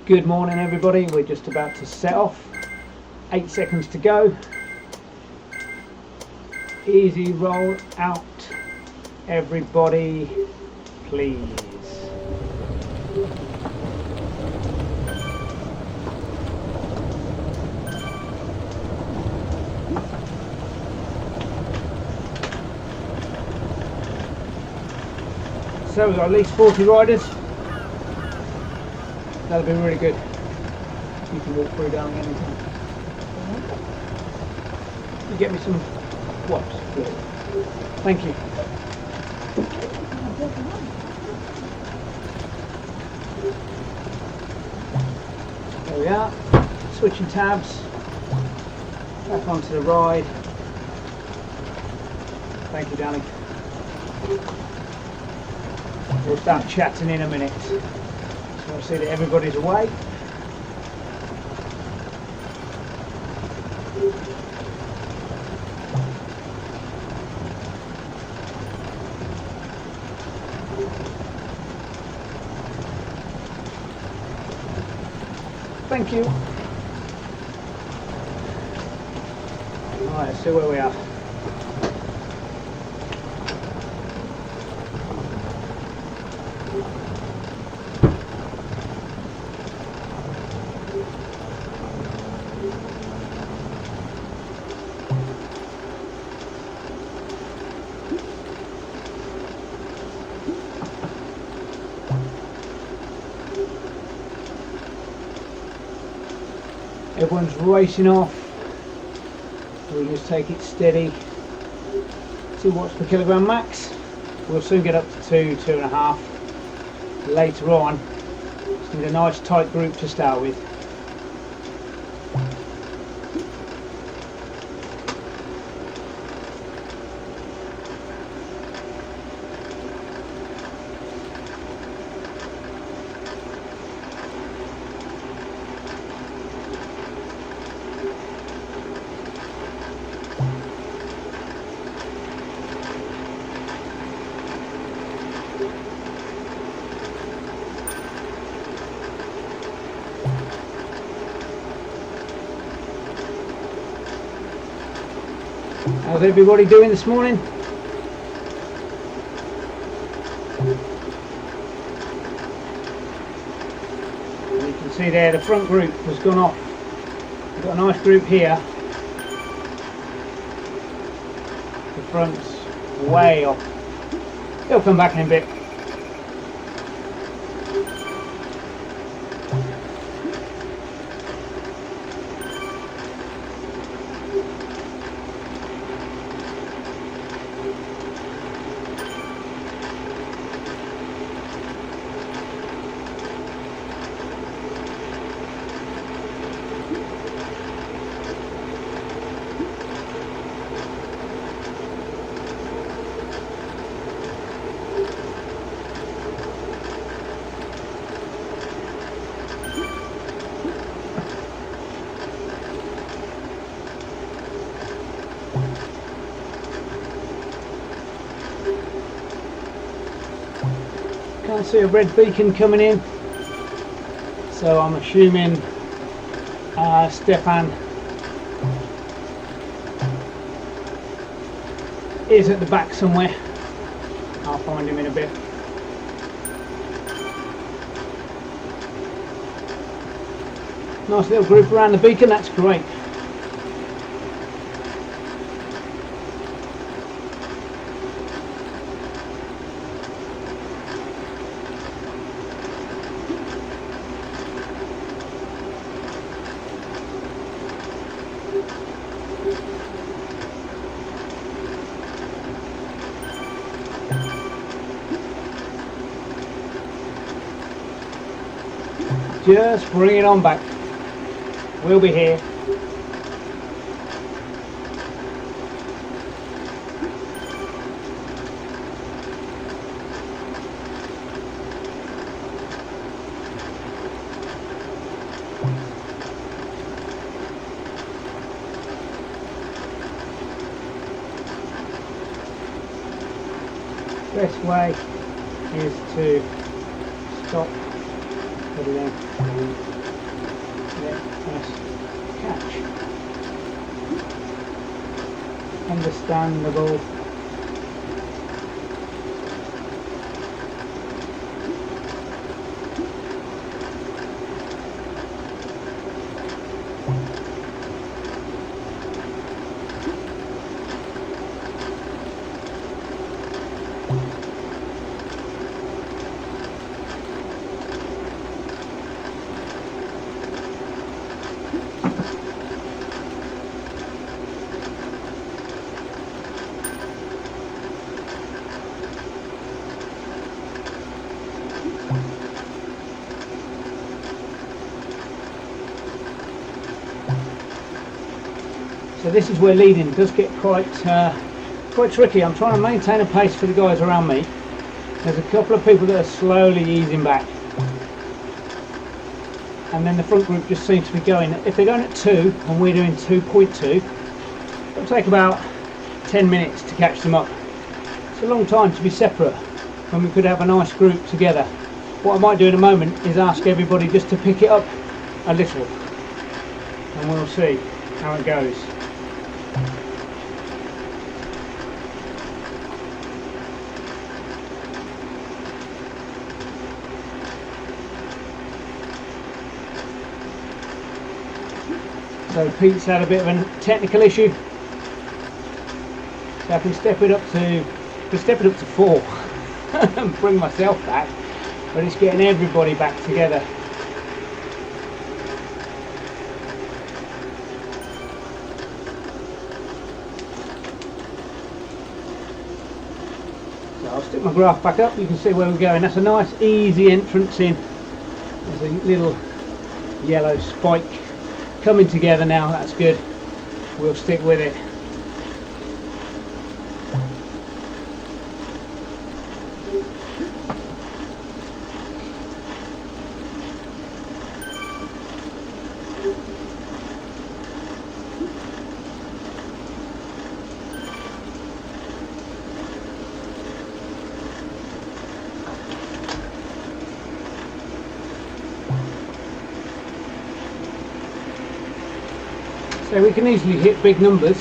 Good morning everybody, we're just about to set off, 8 seconds to go. Easy roll out everybody, please. So we've got at least 40 riders. That'll be really good. You can walk through down anytime. You get me some wipes, please. Thank you. There we are. Switching tabs. Back onto the ride. Thank you, Danny. We'll start chatting in a minute. So I see that everybody's away. Thank you. Alright, let's see where we are. Everyone's racing off, so we'll just take it steady. 2 watts per kilogram max. We'll soon get up to 2.5 later on. Just need a nice tight group to start with. How's everybody doing this morning? You can see there the front group has gone off. We've got a nice group here. The front's way off. They'll come back in a bit. Can't see a red beacon coming in, so I'm assuming Stefan is at the back somewhere. I'll find him in a bit. Nice little group around the beacon, that's great. Just bring it on back. We'll be here. Best way is to stop pedaling. Yeah, nice catch. Understandable. So this is where leading does get quite tricky. I'm trying to maintain a pace for the guys around me. There's a couple of people that are slowly easing back, and then the front group just seems to be going. If they're going at 2 and we're doing 2.2, it'll take about 10 minutes to catch them up. It's a long time to be separate when we could have a nice group together. What I might do in a moment is ask everybody just to pick it up a little, and we'll see how it goes. So Pete's had a bit of a technical issue, so I can step it up to 4 and bring myself back, but it's getting everybody back together. So I'll stick my graph back up, you can see where we're going. That's a nice easy entrance in. There's a little yellow spike coming together now, that's good. We'll stick with it. So we can easily hit big numbers,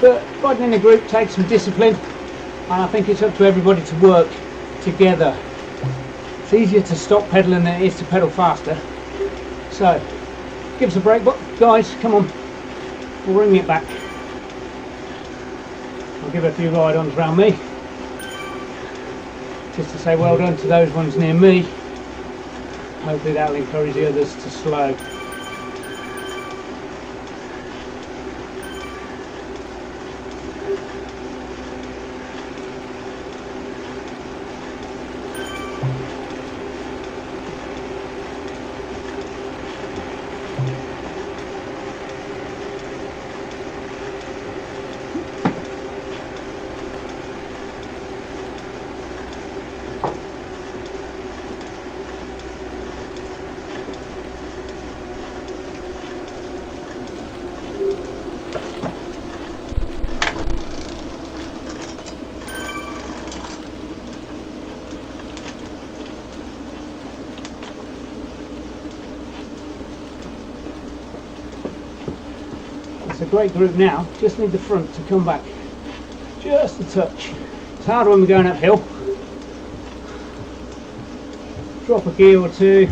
but riding in a group takes some discipline, and I think it's up to everybody to work together. It's easier to stop pedaling than it is to pedal faster. So give us a break, but guys, come on, we'll bring it back. I'll give a few ride-ons around me, just to say well done to those ones near me. Hopefully that'll encourage the others to slow. It's a great group now, just need the front to come back just a touch. It's hard when we're going uphill. Drop a gear or two.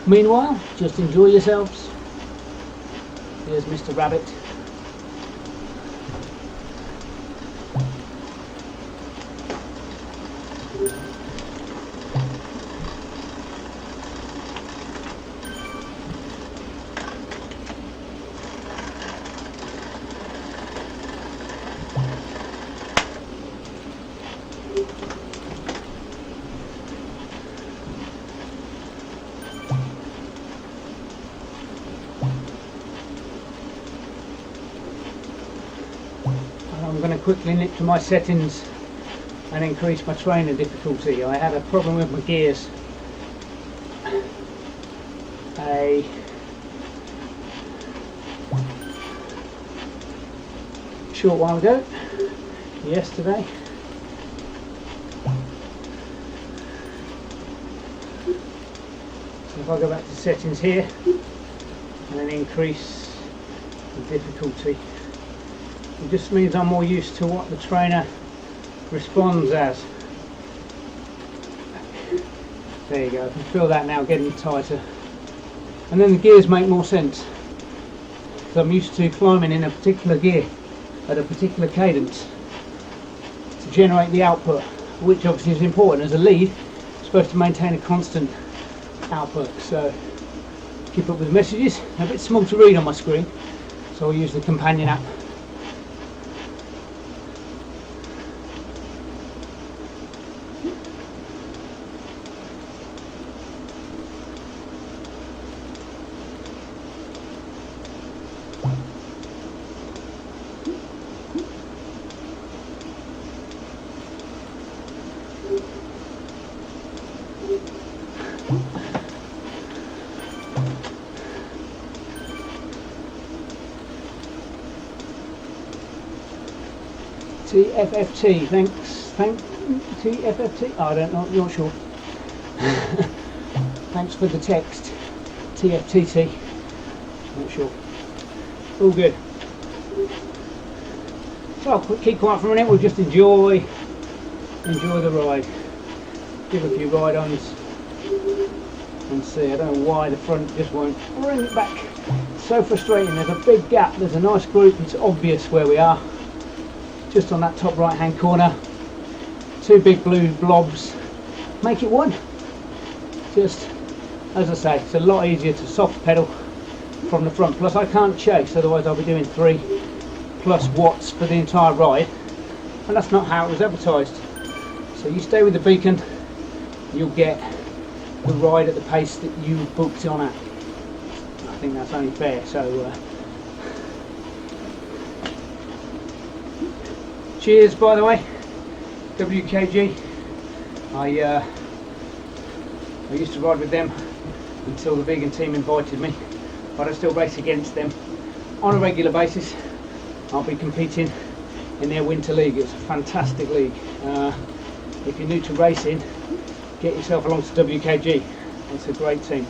Meanwhile, just enjoy yourselves. Here's Mr. Rabbit. I'm going to quickly nip to my settings and increase my trainer difficulty. I had a problem with my gears a short while ago, yesterday. So if I go back to settings here and then increase the difficulty, it just means I'm more used to what the trainer responds as. There you go, I can feel that now getting tighter. And then the gears make more sense. So I'm used to climbing in a particular gear at a particular cadence to generate the output, which obviously is important. As a lead, you're supposed to maintain a constant output. So keep up with the messages. A bit small to read on my screen, so I'll use the companion app. TFFT, thanks TFFT, oh, I don't know, you're not sure. Thanks for the text, TFTT, not sure. All good. So I'll keep quiet for a minute, we'll just enjoy the ride. Give a few ride-ons and see. I don't know why the front just won't bring it back. It's so frustrating, there's a big gap, there's a nice group, it's obvious where we are. Just on that top right hand corner, two big blue blobs make it one. Just as I say, it's a lot easier to soft pedal from the front, plus I can't chase, otherwise I'll be doing 3+ watts for the entire ride, and that's not how it was advertised. So you stay with the beacon, you'll get the ride at the pace that you booked on at. I think that's only fair. So cheers, by the way, WKG. I used to ride with them until the vegan team invited me, but I still race against them on a regular basis. I'll be competing in their winter league. It's a fantastic league. If you're new to racing, get yourself along to WKG. It's a great team.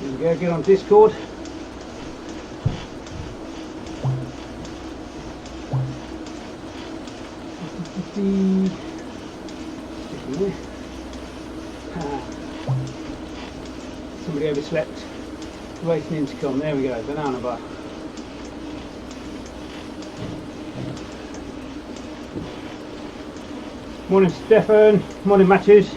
There we go, get on Discord. Somebody overslept. Racing intercom, there we go, banana bar. Morning Stefan, morning Matthews.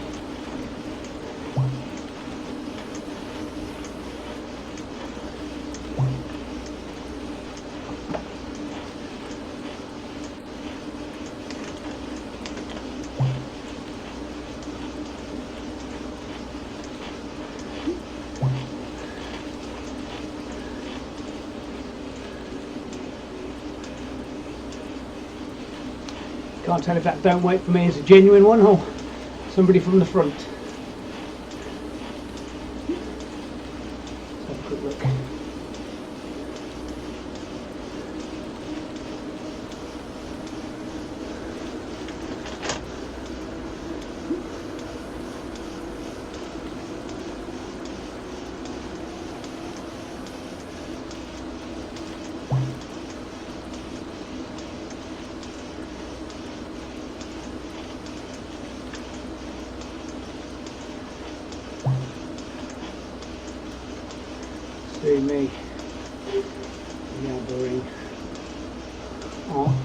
Can't tell if that "don't wait for me" is a genuine one or somebody from the front. Let's have a quick look. See me yabbering on.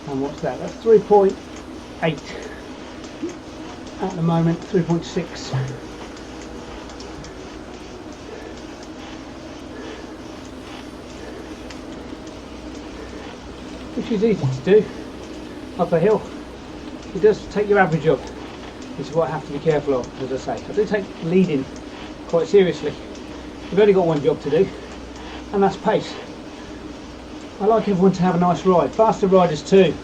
And what's that? That's 3.8 at the moment, 3.6. Which is easy to do up a hill. It does take your average up, which is what I have to be careful of. As I say, I do take leading quite seriously. You've only got one job to do, and that's pace. I like everyone to have a nice ride, faster riders too,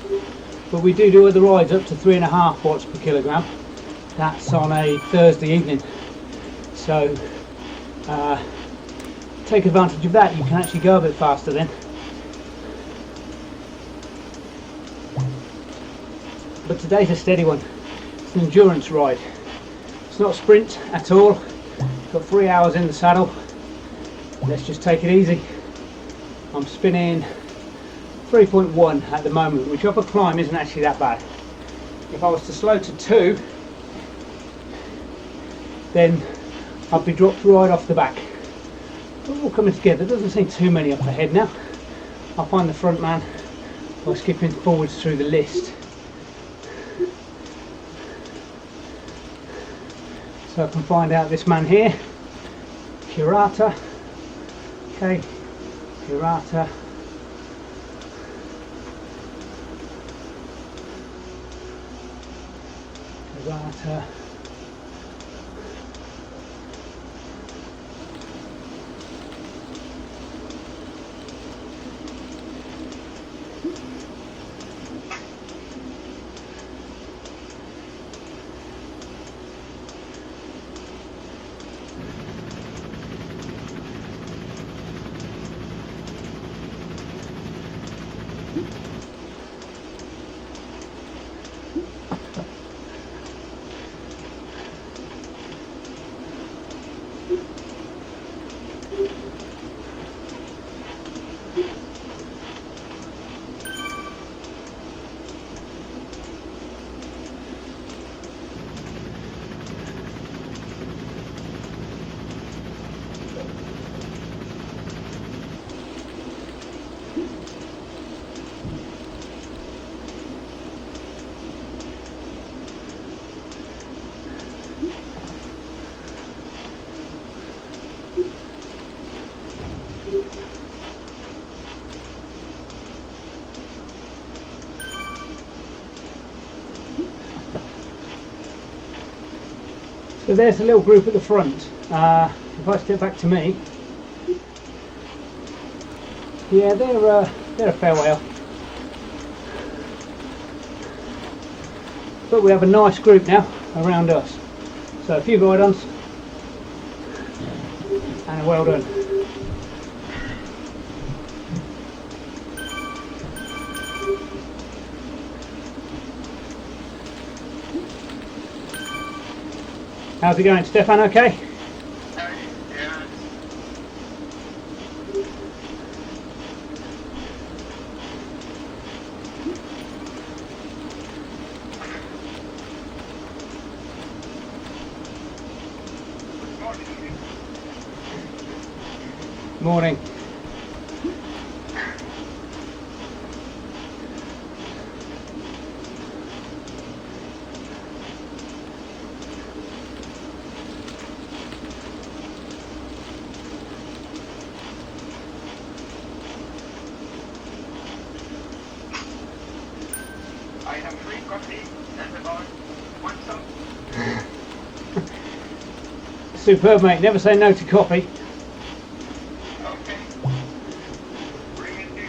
but we do other rides up to 3.5 watts per kilogram. That's on a Thursday evening, so take advantage of that. You can actually go a bit faster then. But today's a steady one. It's an endurance ride. It's not a sprint at all. Got 3 hours in the saddle. Let's just take it easy. I'm spinning 3.1 at the moment, which up a climb isn't actually that bad. If I was to slow to 2, then I'd be dropped right off the back. But all coming together. Doesn't seem too many up ahead now. I'll find the front man by skipping forwards through the list. So I can find out this man here, Hirata. Okay, Hirata. Hirata. So there's a little group at the front. If I step back to me, yeah, they're a fair way off. But we have a nice group now around us. So a few guidons and a well done. How's it going, Stefan? Okay? Yeah. Morning. I have free coffee and about 1 some. Superb, mate. Never say no to coffee. Okay. Bring it here.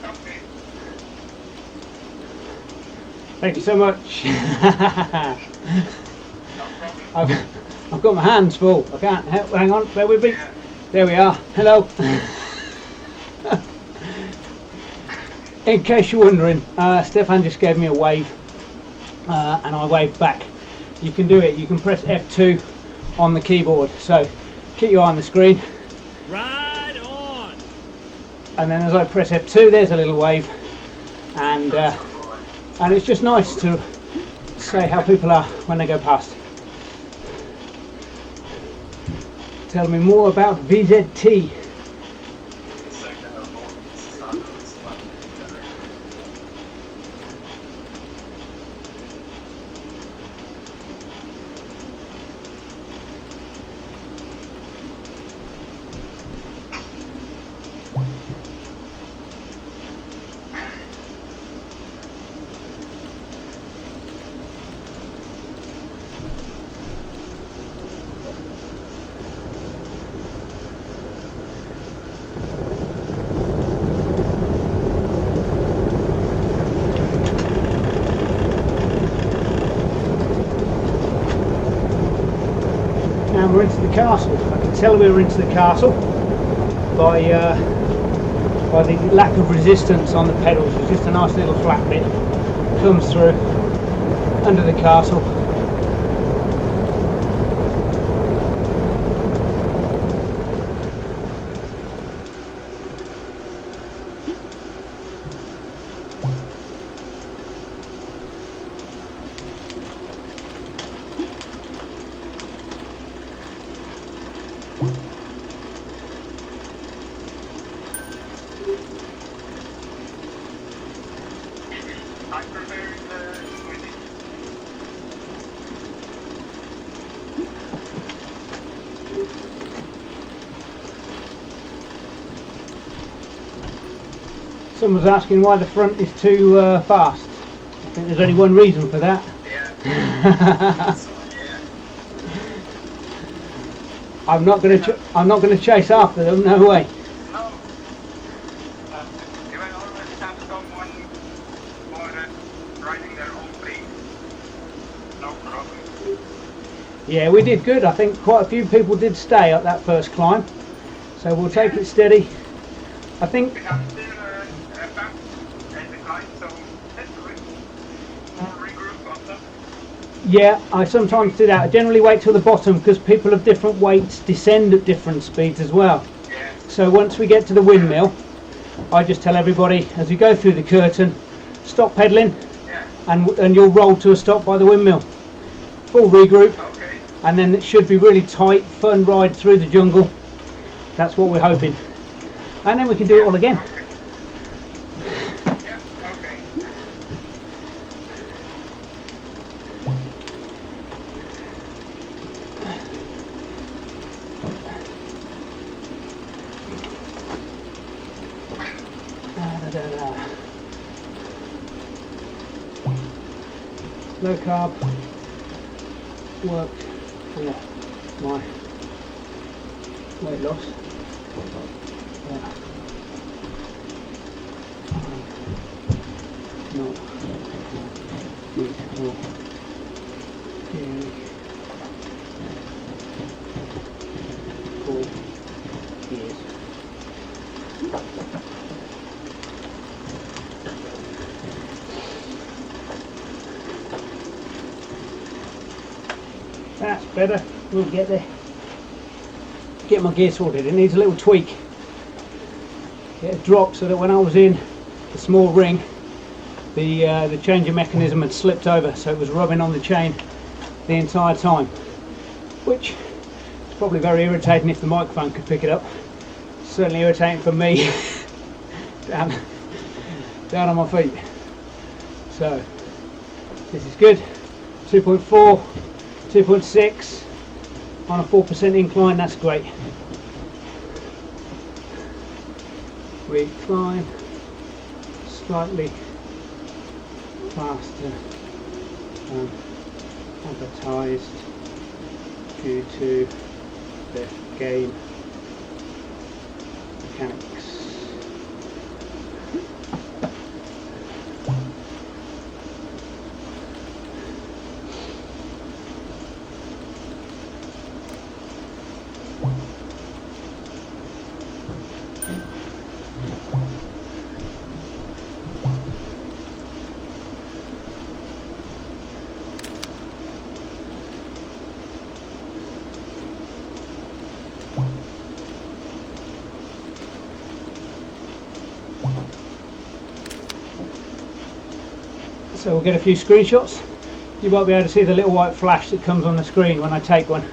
Okay. Thank you so much. No problem. I've got my hands full. I can't help. Hang on, bear with me. Yeah. There we are. Hello. In case you're wondering, Stefan just gave me a wave, and I waved back. You can do it. You can press F2 on the keyboard. So keep your eye on the screen. Right on. And then as I press F2, there's a little wave, and it's just nice to say how people are when they go past. Tell me more about VZT. Now we're into the castle. I can tell we were into the castle by the lack of resistance on the pedals. It's just a nice little flat bit comes through under the castle. I'm preparing the smoothie. Someone's asking why the front is too fast. I think there's only one reason for that. Yeah. So, yeah. I'm not going to chase after them. No way. No. You will always have someone for riding their own pace. No problem. Yeah, we did good. I think quite a few people did stay at that first climb, so we'll take it steady. I think. We have still back at the climb, so that's good. More regroup on them. Yeah, I sometimes do that. I generally wait till the bottom because people of different weights descend at different speeds as well. Yeah. So once we get to the windmill, I just tell everybody as we go through the curtain, stop pedalling, Yeah. and you'll roll to a stop by the windmill. Full regroup, Okay. and then it should be really tight, fun ride through the jungle. That's what we're hoping. And then we can do it all again. Yeah. Okay. Low carb worked for my weight loss. Yeah. No. Need more dairy for years. That's better. We'll get there. get my gear sorted. It needs a little tweak. Get a drop so that when I was in the small ring, the changing mechanism had slipped over, so it was rubbing on the chain the entire time, which is probably very irritating if the microphone could pick it up. Certainly irritating for me down on my feet. So this is good. 2.4, 2.6 on a 4% incline, that's great. Recline slightly faster than advertised due to the game mechanics. So we'll get a few screenshots. You won't be able to see the little white flash that comes on the screen when I take one.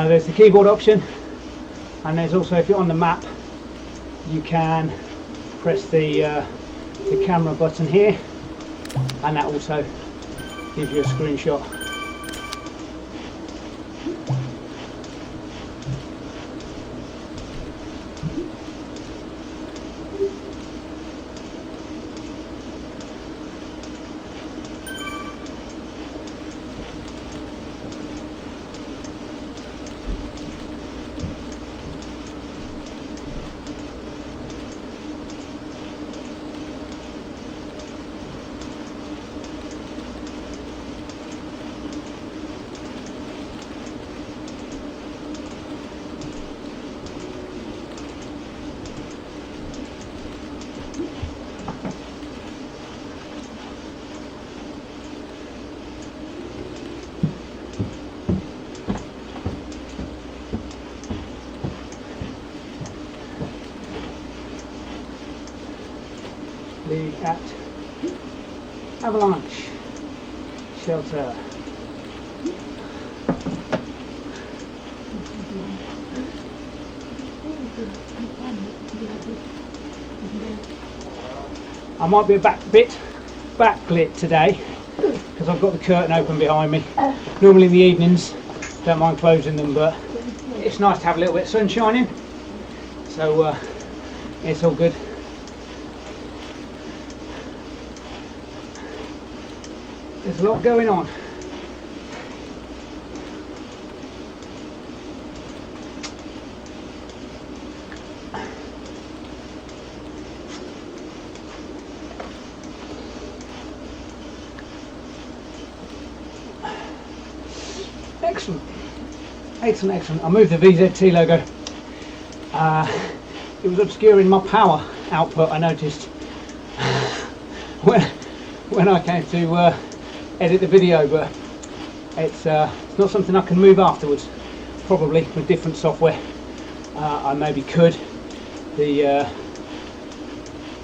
There's the keyboard option, and there's also, if you're on the map, you can press the camera button here, and that also gives you a screenshot. At Avalanche Shelter. I might be a bit backlit today because I've got the curtain open behind me. Normally in the evenings, don't mind closing them, but it's nice to have a little bit of sun shining, so it's all good. There's a lot going on. Excellent. Excellent, excellent. I moved the VZT logo. It was obscuring my power output, I noticed, when I came to edit the video, but it's not something I can move afterwards. Probably with different software I maybe could. The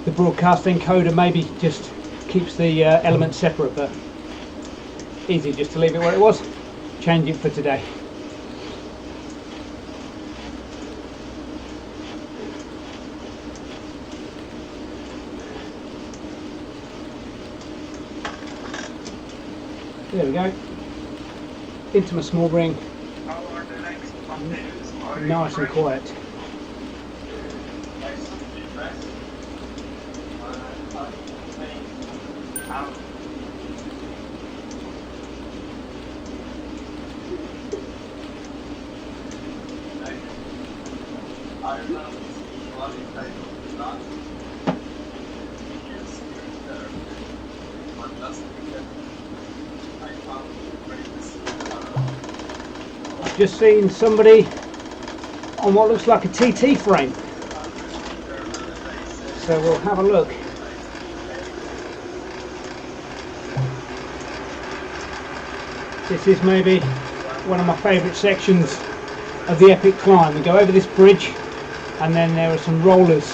broadcast encoder maybe just keeps the elements separate, but easy just to leave it where it was, change it for today. There we go, into my small ring, nice and quiet. I've just seen somebody on what looks like a TT frame, so we'll have a look. This is maybe one of my favourite sections of the epic climb. We go over this bridge and then there are some rollers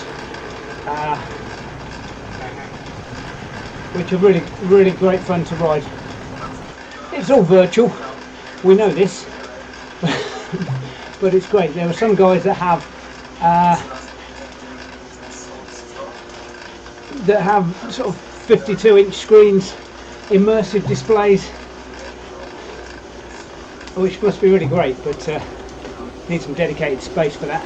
which are really great fun to ride. It's all virtual, we know this, but it's great. There are some guys that have sort of 52-inch screens, immersive displays, which must be really great, but need some dedicated space for that.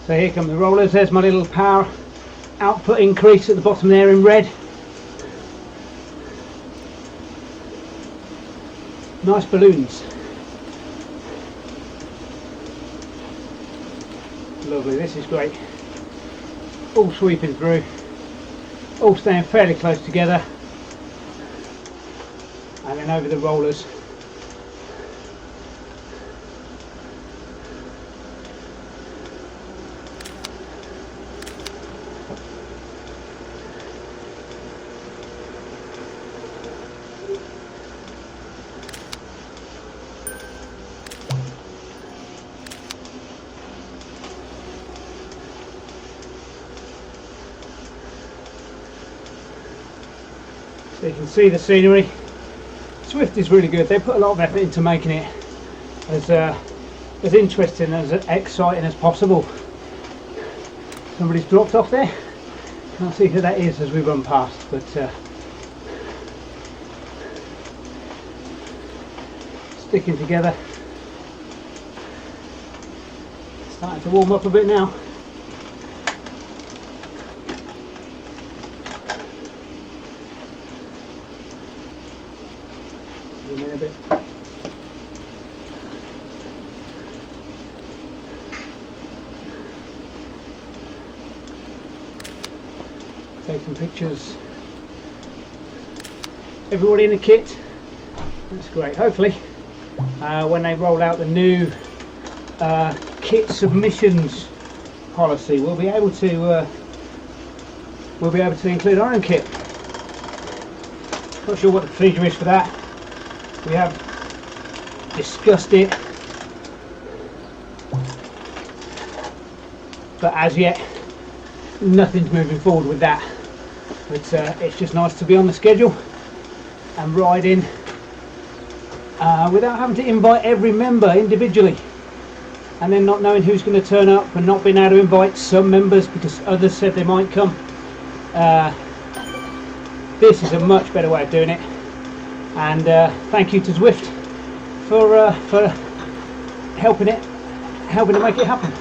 So here come the rollers. There's my little power output increase at the bottom there in red. Nice balloons. Lovely, this is great. All sweeping through, all staying fairly close together, and then over the rollers. So you can see the scenery. Zwift is really good. They put a lot of effort into making it as interesting and as exciting as possible. Somebody's dropped off there. Can't see who that is as we run past, but sticking together. Starting to warm up a bit now. A bit. Take some pictures. Everybody in the kit. That's great. Hopefully, when they roll out the new kit submissions policy, we'll be able to include our own kit. Not sure what the procedure is for that. We have discussed it, but as yet nothing's moving forward with that. But it's just nice to be on the schedule and ride in without having to invite every member individually, and then not knowing who's going to turn up and not being able to invite some members because others said they might come. This is a much better way of doing it. And thank you to Zwift for helping to make it happen.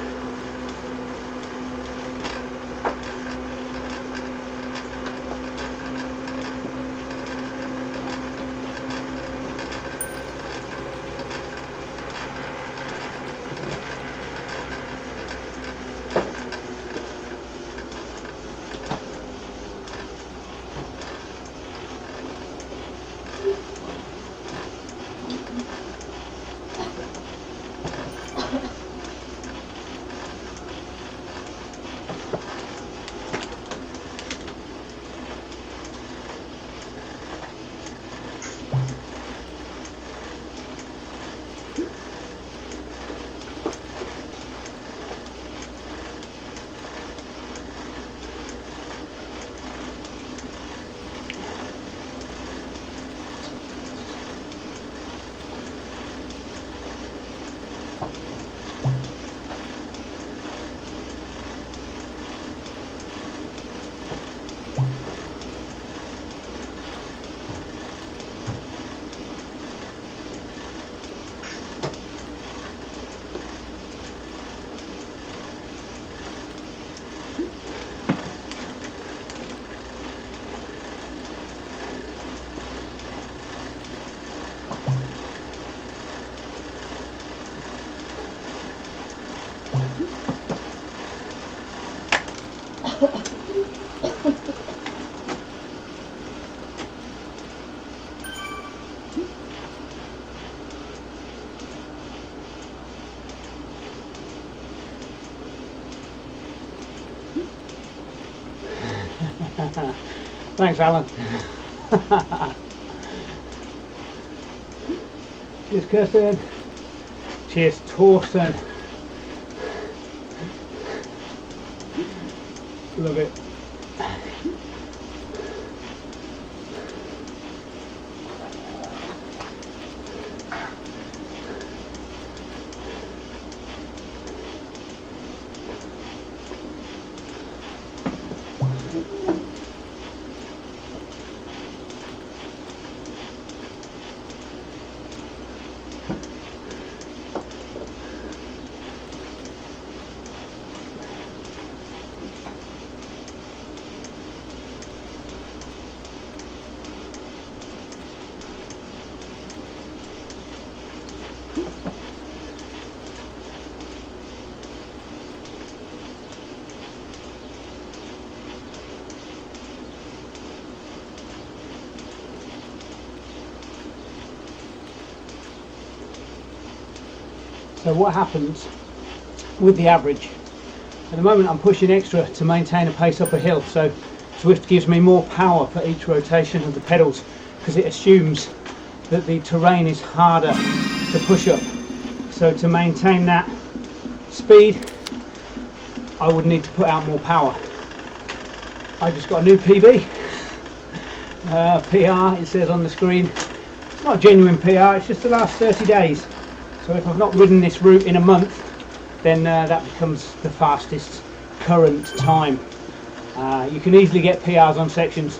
Thanks, Alan. Cheers, Kirsten. Cheers, Torsten. Love it. So what happens with the average? At the moment I'm pushing extra to maintain a pace up a hill, so Zwift gives me more power for each rotation of the pedals because it assumes that the terrain is harder to push up. So to maintain that speed I would need to put out more power. I just got a new PB, PR it says on the screen. It's not a genuine PR, it's just the last 30 days. So if I've not ridden this route in a month, then that becomes the fastest current time. You can easily get PRs on sections.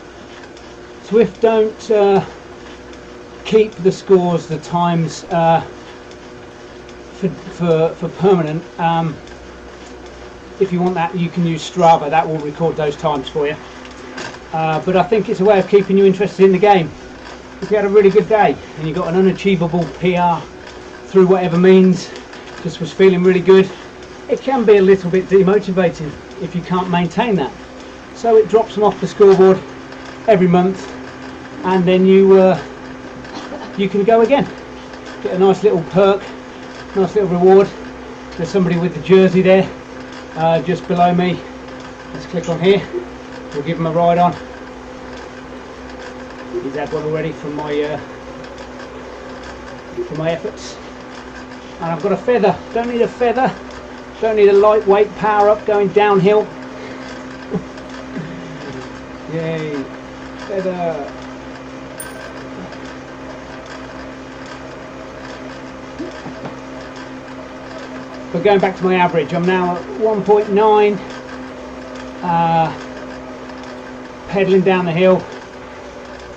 Zwift don't keep the scores, the times for permanent. If you want that, you can use Strava, that will record those times for you. But I think it's a way of keeping you interested in the game. If you had a really good day and you got an unachievable PR through whatever means, just was feeling really good, it can be a little bit demotivating if you can't maintain that. So it drops them off the scoreboard every month, and then you can go again. Get a nice little perk, nice little reward. There's somebody with the jersey there, just below me. Let's click on here. We'll give him a ride on. He's had one already from my efforts. And I've got a feather. Don't need a feather. Don't need a lightweight power up going downhill. Yay, feather. But going back to my average, I'm now at 1.9, pedaling down the hill.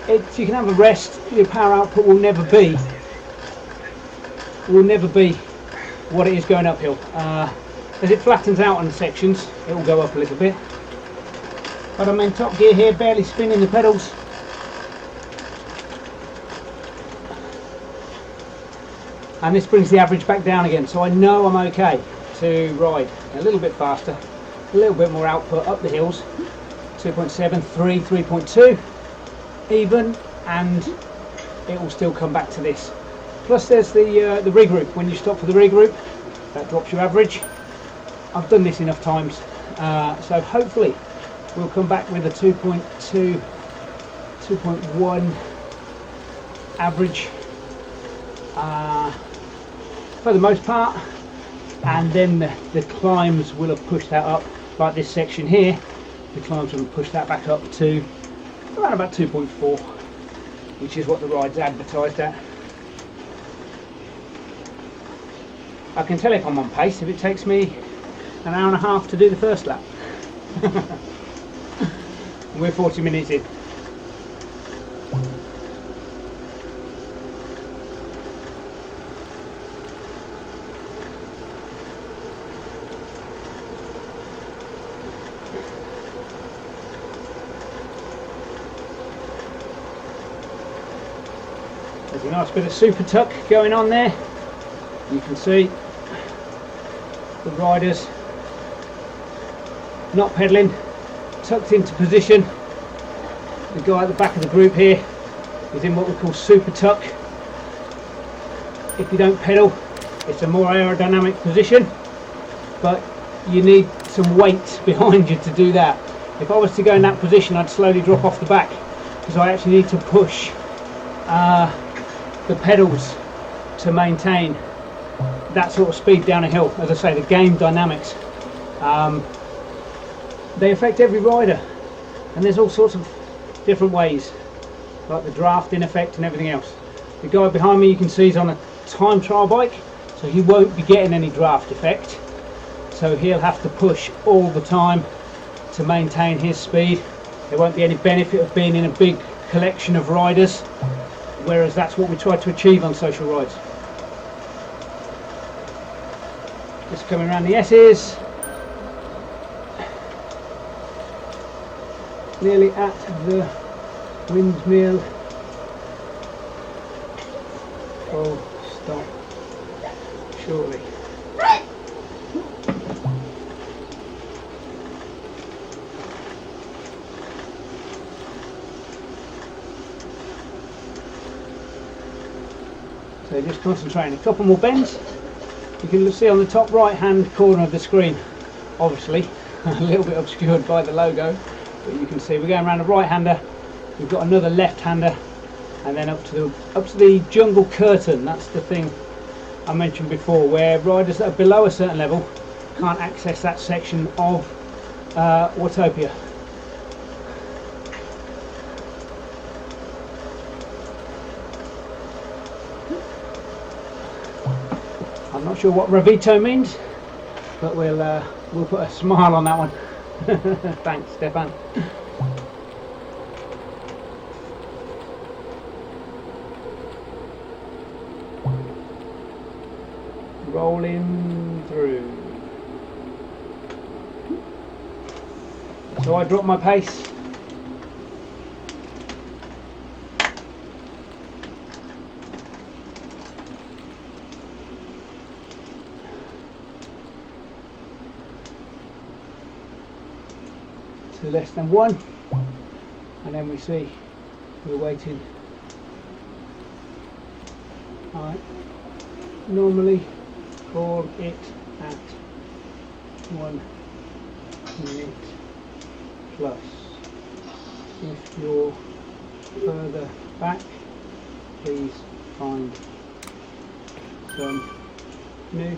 You can have a rest. Your power output will never be what it is going uphill. As it flattens out on the sections, it will go up a little bit. But I'm in top gear here, barely spinning the pedals. And this brings the average back down again, so I know I'm okay to ride a little bit faster, a little bit more output up the hills. 2.7, 3, 3.2 even, and it will still come back to this. Plus there's the regroup. When you stop for the regroup, that drops your average. I've done this enough times, so hopefully we'll come back with a 2.2, 2.1 average for the most part, and then the climbs will have pushed that up, like this section here. The climbs will have pushed that back up to around about 2.4, which is what the ride's advertised at. I can tell if I'm on pace if it takes me an hour and a half to do the first lap. We're 40 minutes in. There's a nice bit of super tuck going on there. You can see the riders not pedalling, tucked into position. The guy at the back of the group here is in what we call super tuck. If you don't pedal, it's a more aerodynamic position, but you need some weight behind you to do that. If I was to go in that position, I'd slowly drop off the back, because I actually need to push the pedals to maintain that sort of speed down a hill. As I say, the game dynamics, they affect every rider, and there's all sorts of different ways, like the drafting effect and everything else. The guy behind me, you can see, is on a time trial bike, so he won't be getting any draft effect, so he'll have to push all the time to maintain his speed. There won't be any benefit of being in a big collection of riders, whereas that's what we try to achieve on social rides. Just coming around the S's, nearly at the windmill. Full stop shortly. So just concentrating, a couple more bends. You can see on the top right hand corner of the screen, obviously a little bit obscured by the logo, but you can see we're going around a right hander, we've got another left hander, and then up to the jungle curtain. That's the thing I mentioned before, where riders that are below a certain level can't access that section of Watopia. I'm not sure what Ravito means, but we'll put a smile on that one. Thanks, Stefan. Rolling through. So I drop my pace. To less than 1, and then we see we're waiting. I normally call it at 1 minute plus. If you're further back, please find some new.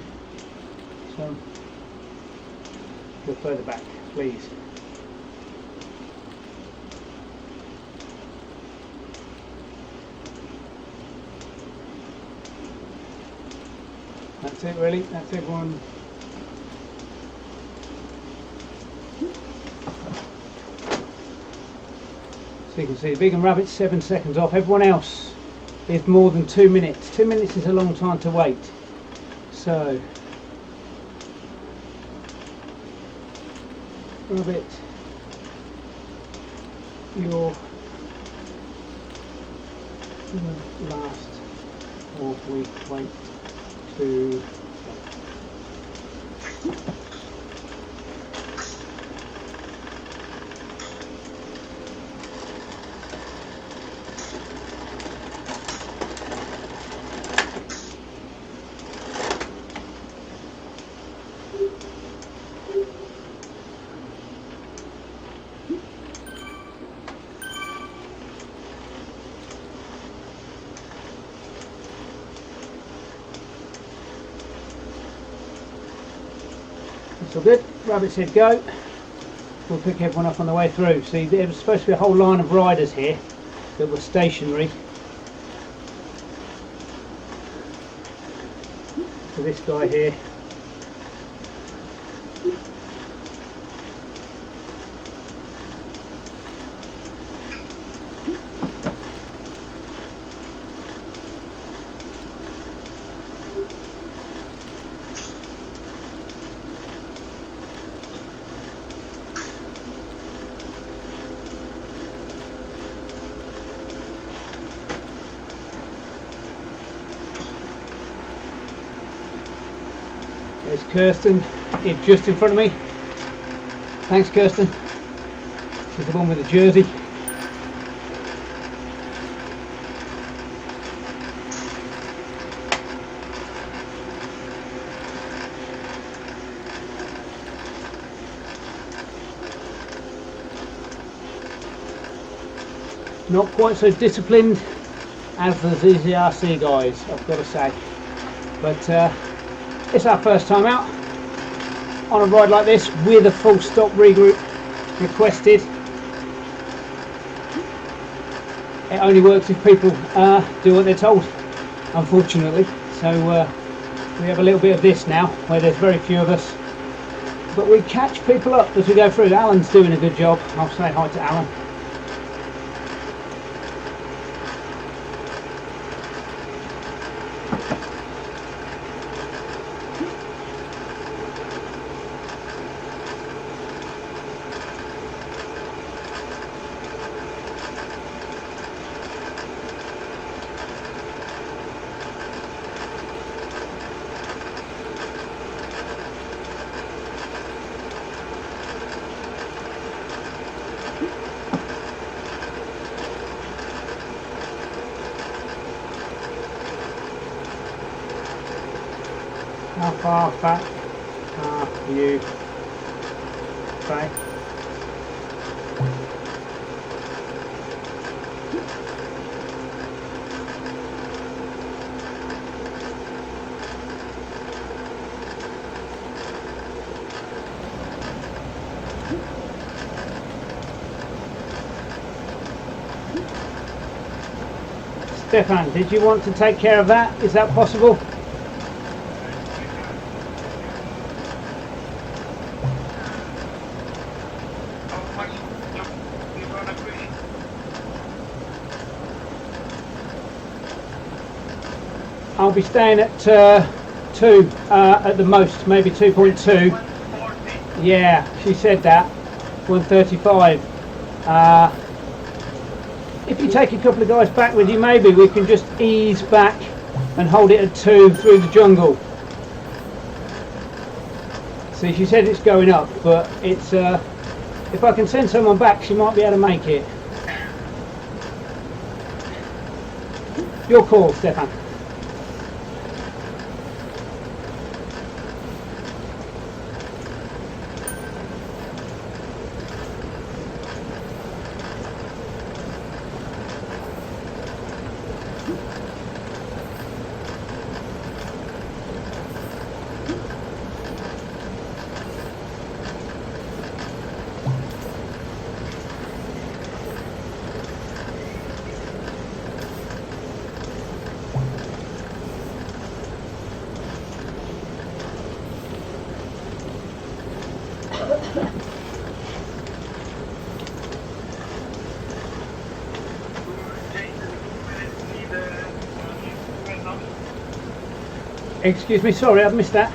Some. If you're further back, please. That's it really, that's everyone. So you can see the Vegan Rabbit's 7 seconds off. Everyone else is more than 2 minutes. 2 minutes is a long time to wait. So Rabbit, you're the last, or we wait to It's all good. Rabbit said go. We'll pick everyone up on the way through. See, there was supposed to be a whole line of riders here that were stationary. So this guy here. There's Kirsten, just in front of me. Thanks, Kirsten. She's the one with the jersey. Not quite so disciplined as the ZZRC guys, I've got to say. But it's our first time out on a ride like this with a full stop regroup requested. It only works if people do what they're told, unfortunately. So we have a little bit of this now, where there's very few of us. But we catch people up as we go through. Alan's doing a good job. I'll say hi to Alan. How far back are you? Okay. Stefan, did you want to take care of that? Is that possible? I'll be staying at 2 at the most, maybe 2.2. Yeah, she said that. 135. If you take a couple of guys back with you, maybe we can just ease back and hold it at 2 through the jungle. See, she said it's going up, but it's if I can send someone back, she might be able to make it. Your call, Stefan. Excuse me, sorry, I've missed that.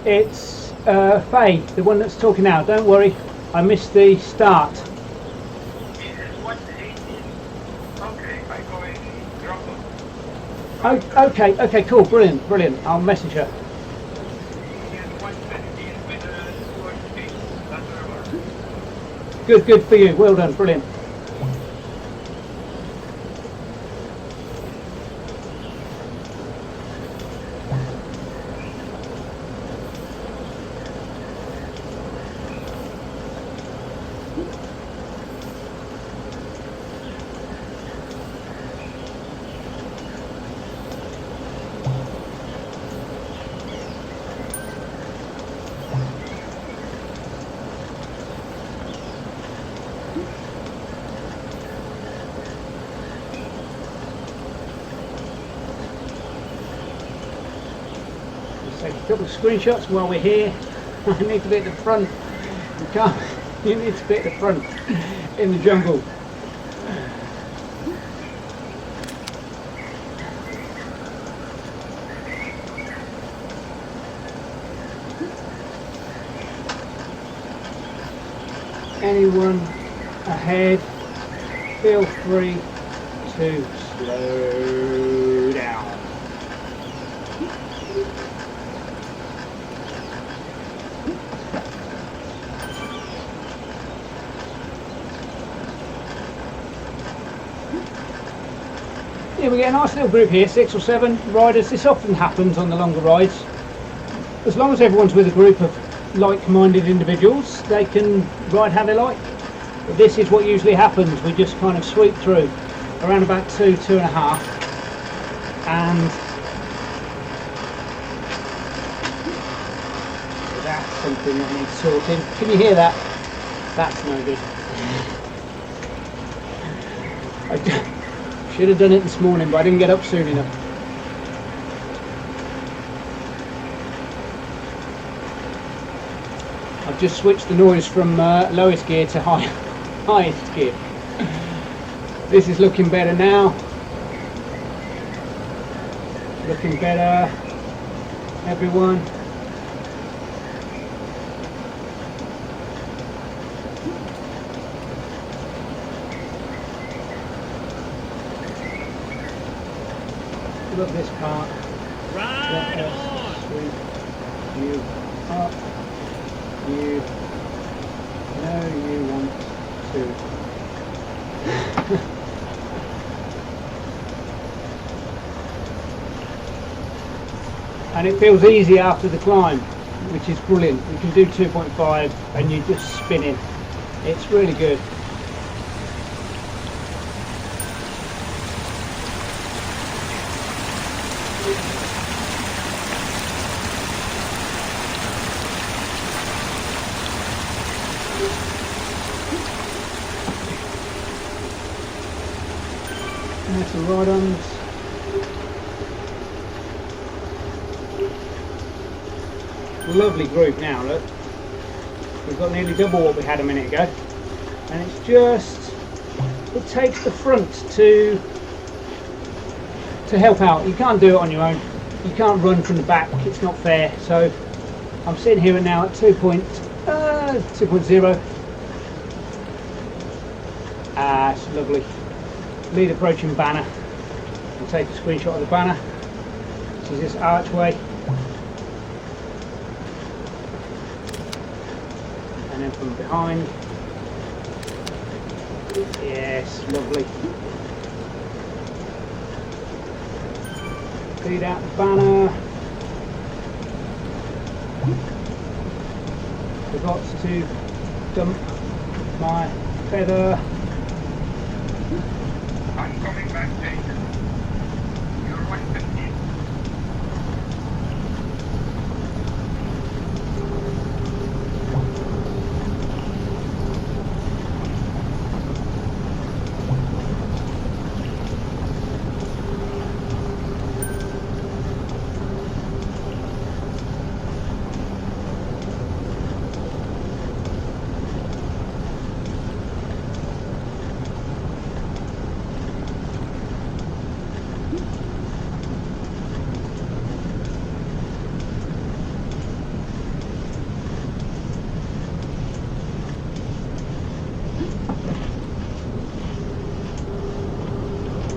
It's Faye, the one that's talking now. Don't worry, I missed the start. Oh, okay, cool, brilliant. I'll message her. Good for you. Well done, brilliant. Take a couple of screenshots while we're here. I need to be at the front. You can't. You need to be at the front in the jungle. Anyone ahead, feel free to slow down. Yeah, we get a nice little group here, 6 or 7 riders. This often happens on the longer rides. As long as everyone's with a group of like-minded individuals, they can ride how they like. But this is what usually happens. We just kind of sweep through around about 2.5, and that's something that needs sorting. Can you hear that? That's no good. I should have done it this morning, but I didn't get up soon enough. I've just switched the noise from lowest gear to highest gear. This is looking better now. Looking better, everyone. Love this part. Ride Let on. us sweep you up. You know you want to. And it feels easy after the climb, which is brilliant. You can do 2.5 and you're just spinning. It's really good. There's some ride-ons. Lovely group now, look. We've got nearly double what we had a minute ago. And it's just, it takes the front to help out. You can't do it on your own. You can't run from the back, it's not fair. So I'm sitting here now at 2.0. It's lovely. Lead approaching banner. I'll take a screenshot of the banner. This is this archway. And then from behind. Yes, lovely. Feed out the banner. Forgot to dump my feather. I'm coming back, Jake. You're 150.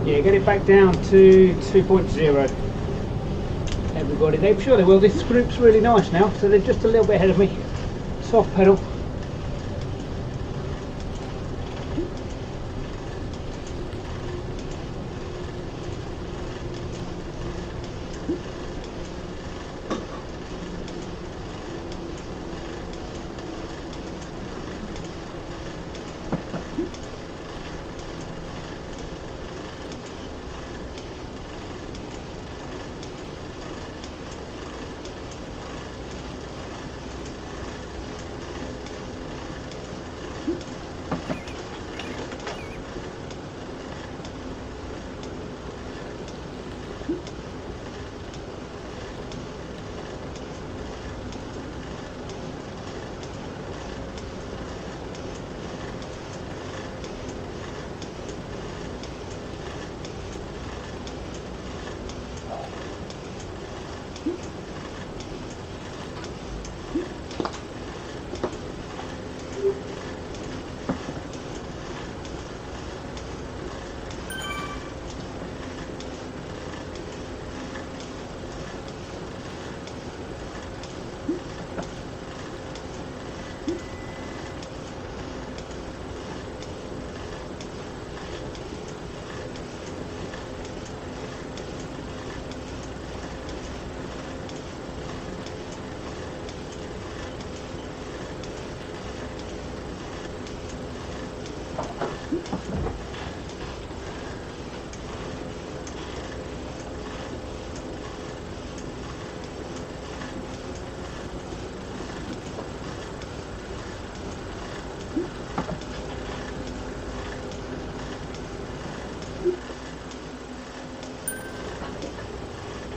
Yeah, get it back down to 2.0. Everybody, I'm sure they will. This group's really nice now, so they're just a little bit ahead of me. Soft pedal.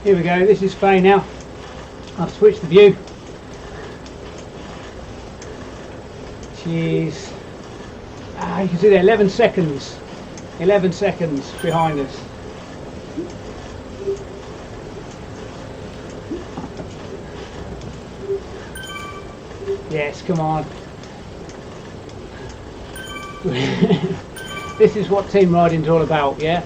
Here we go, this is Faye now. I've switched the view. She's, you can see there, 11 seconds behind us. Yes, come on. This is what team riding's all about, yeah?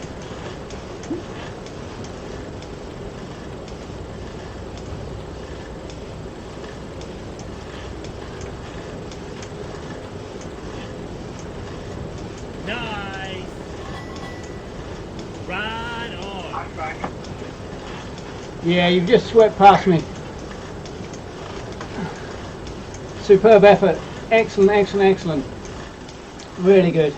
Nice. Right on. I'm back. Yeah, you've just swept past me. Superb effort. Excellent, excellent, excellent. Really good.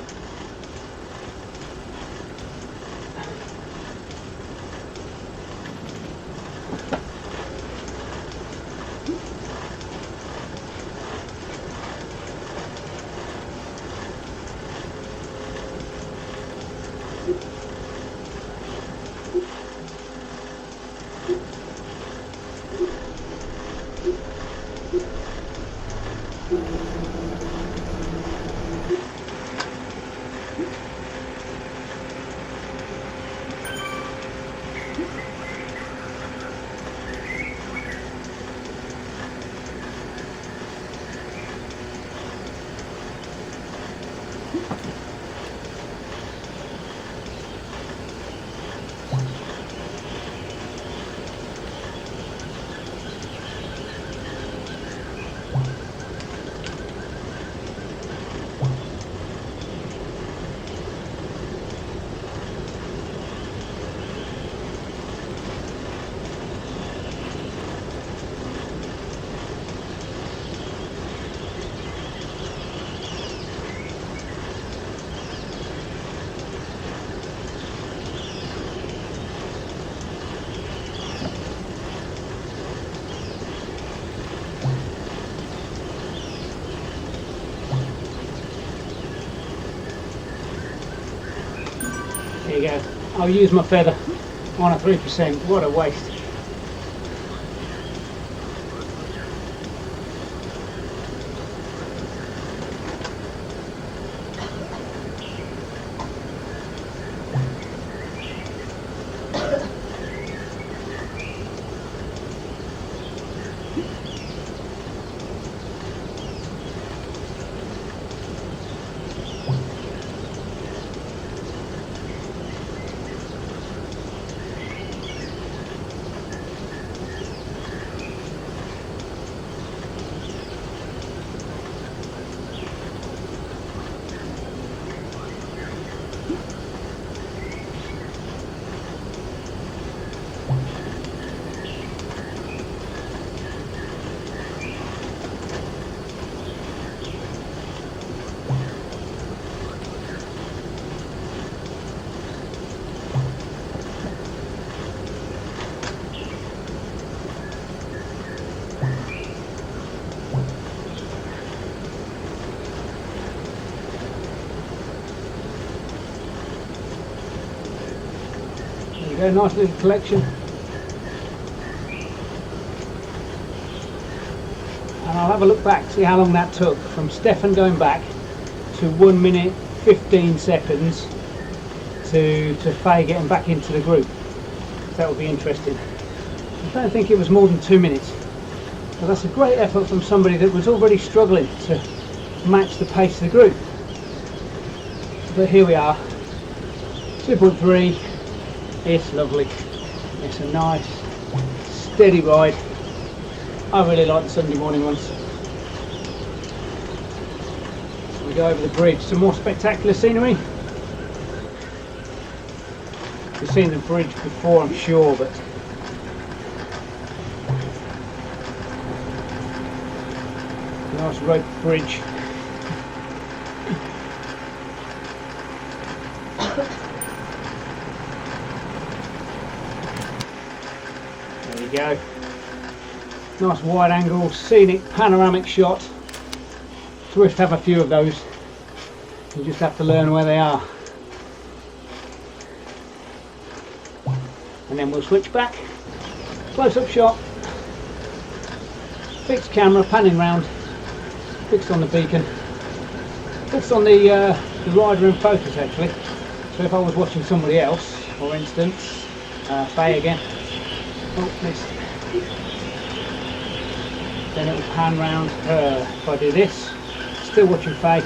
There you go. I'll use my feather on a 3%. What a waste. There you go, nice little collection. And I'll have a look back, see how long that took from Stefan going back to 1 minute 15 seconds to Faye getting back into the group. That will be interesting. I don't think it was more than 2 minutes. But that's a great effort from somebody that was already struggling to match the pace of the group. But here we are, 2.3. It's lovely. It's a nice, steady ride. I really like the Sunday morning ones. So we go over the bridge. Some more spectacular scenery. You've seen the bridge before, I'm sure, but nice rope bridge. There you go. Nice wide angle, scenic panoramic shot. Zwift have a few of those. You just have to learn where they are. And then we'll switch back. Close-up shot. Fixed camera, panning round. Fixed on the beacon. Fixed on the rider in focus actually. So if I was watching somebody else, for instance, Faye again. Oh, missed. Then it will pan round her. If I do this, still watching Faye.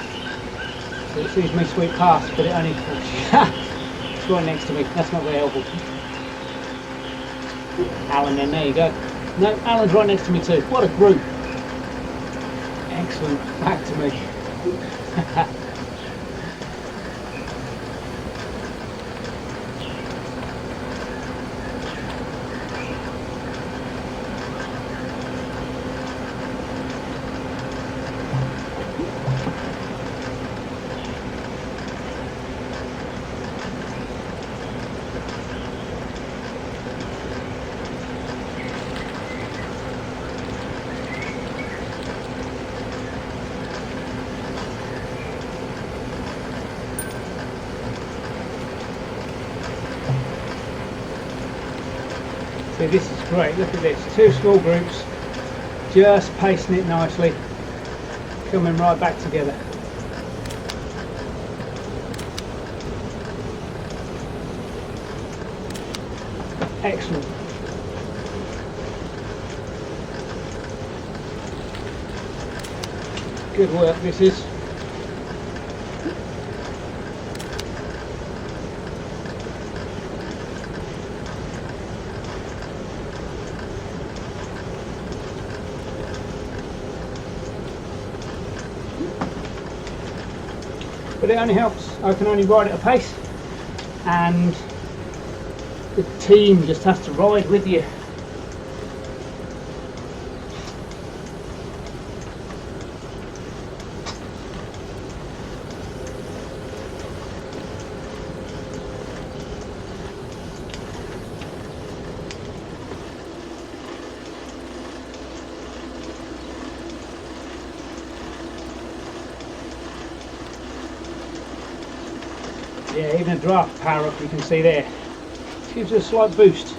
So it sees me sweep past, but it only it's right next to me. That's not very helpful. Alan, then there you go. No, Alan's right next to me too. What a group! Excellent. Back to me. See, this is great. Look at this. Two small groups, just pacing it nicely, coming right back together. Excellent. Good work this is. But it only helps. I can only ride at a pace, and the team just has to ride with you. Yeah, even a draft power up you can see there. It gives it a slight boost.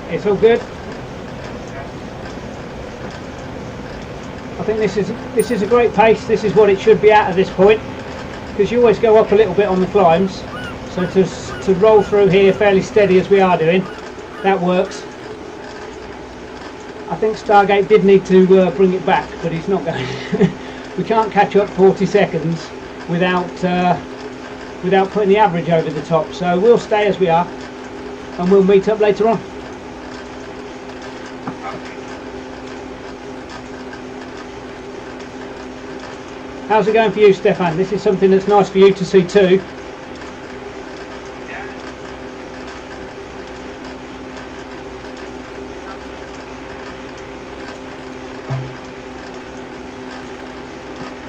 It's all good. I think this is a great pace. This is what it should be at this point, because you always go up a little bit on the climbs. So to roll through here fairly steady as we are doing, that works. I think Stargate did need to bring it back, but he's not going. We can't catch up 40 seconds without putting the average over the top. So we'll stay as we are, and we'll meet up later on. How's it going for you, Stefan? This is something that's nice for you to see too. Yeah.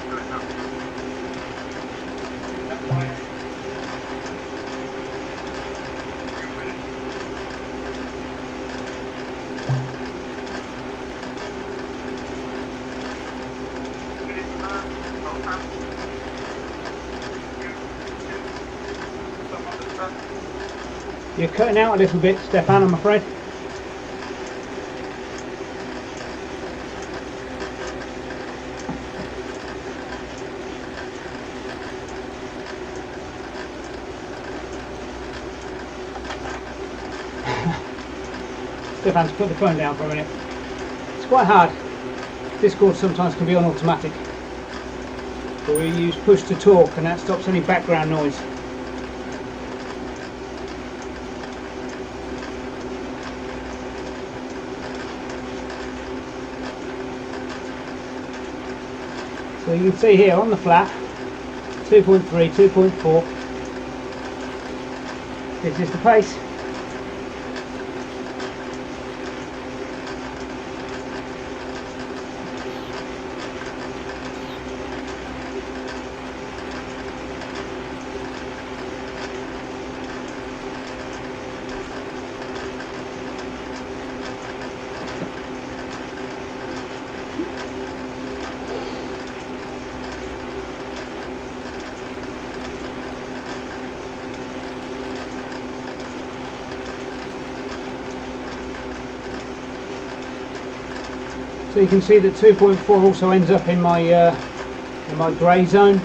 Good enough. That's why you win it. It is well time. Some of the stuff. You're cutting out a little bit, Stefan, I'm afraid. Stefan's put the phone down for a minute. It's quite hard. Discord sometimes can be on automatic. But we use push to talk and that stops any background noise. So you can see here on the flat, 2.3, 2.4. This is the pace. So you can see that 2.4 also ends up in my grey zone.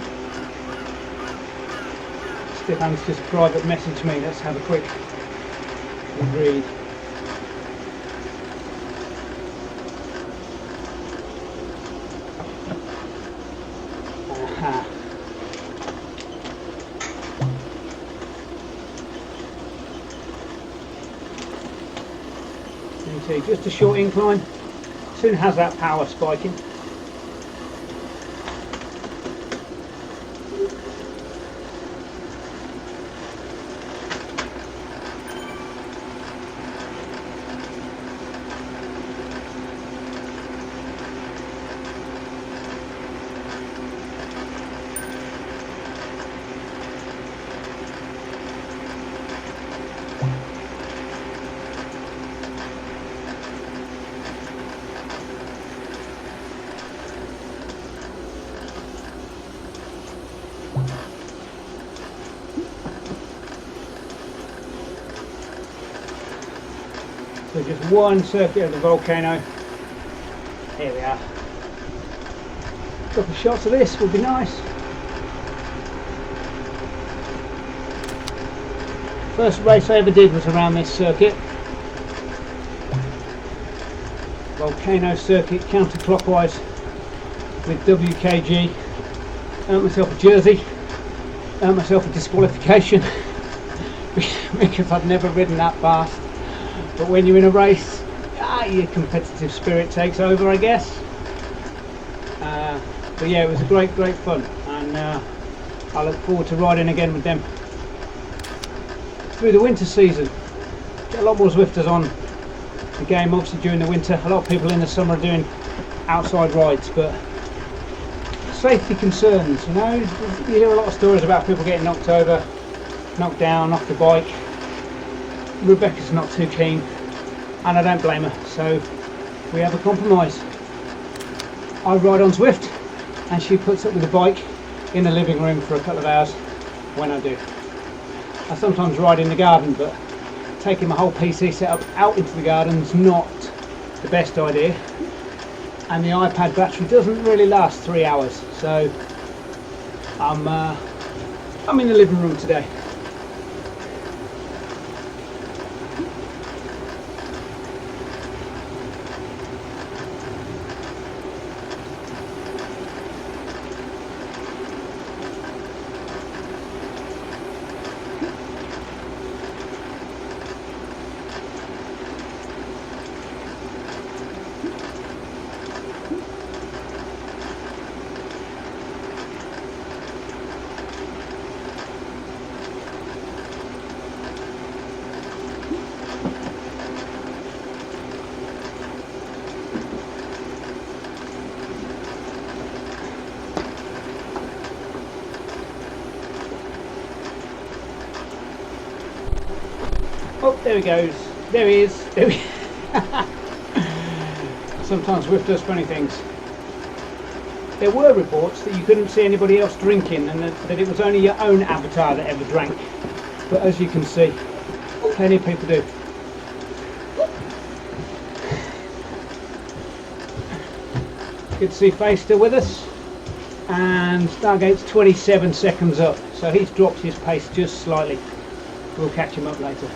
Stefan's just private messaged me. Let's have a quick read. Aha. You can see just a short incline. Soon has that power spiking. So just one circuit of the volcano. Here we are. A couple of shots of this would be nice. First race I ever did was around this circuit. Volcano circuit counterclockwise with WKG. Earned myself a jersey. Earned myself a disqualification because I'd never ridden that fast. But when you're in a race, your competitive spirit takes over, I guess. But yeah, it was a great fun, and I look forward to riding again with them through the winter season. Get a lot more Zwifters on the game, obviously during the winter. A lot of people in the summer are doing outside rides, but safety concerns, you know, you hear a lot of stories about people getting knocked over, knocked down off the bike. Rebecca's not too keen, and I don't blame her, so we have a compromise. I ride on Zwift and she puts up with the bike in the living room for a couple of hours when I do. I sometimes ride in the garden, but taking my whole PC setup out into the garden is not the best idea, and the iPad battery doesn't really last 3 hours, so I'm in the living room today. Oh, there he goes. There he is. There he Sometimes Zwift does funny things. There were reports that you couldn't see anybody else drinking and that it was only your own avatar that ever drank. But as you can see, plenty of people do. Good to see Faye still with us. And Stargate's 27 seconds up, so he's dropped his pace just slightly. We'll catch him up later.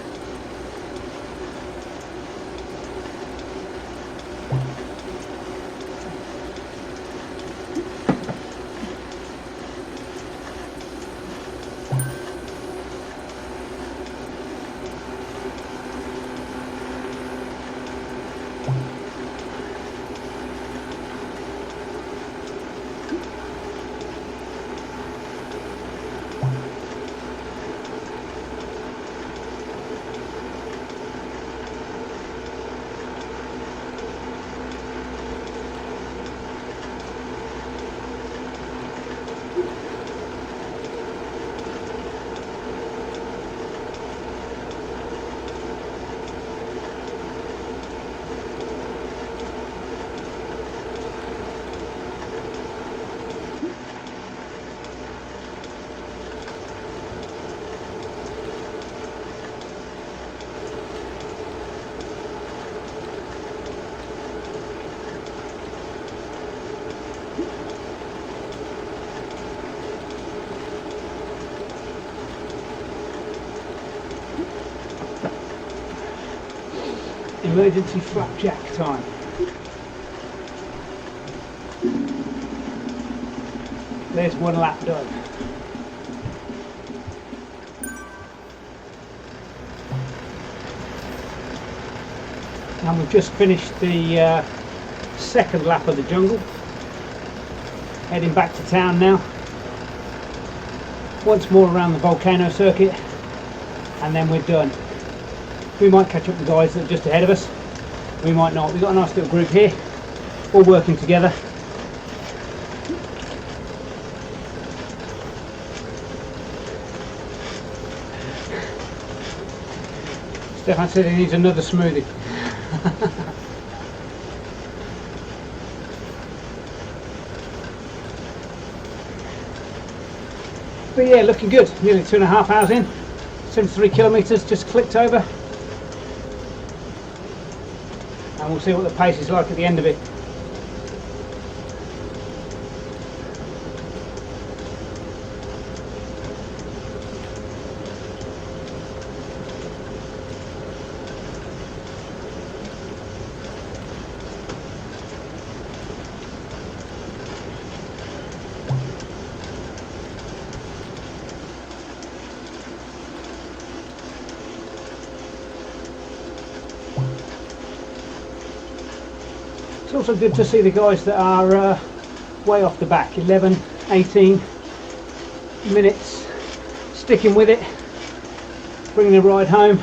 Emergency flapjack time. There's one lap done. And we've just finished the second lap of the jungle. Heading back to town now. Once more around the volcano circuit and then we're done. We might catch up with the guys that are just ahead of us. We might not. We've got a nice little group here, all working together. Stefan said he needs another smoothie. But yeah, looking good. Nearly 2.5 hours in. 73 kilometres just clicked over. And we'll see what the pace is like at the end of it. It's also good to see the guys that are way off the back, 11, 18 minutes, sticking with it, bringing the ride home.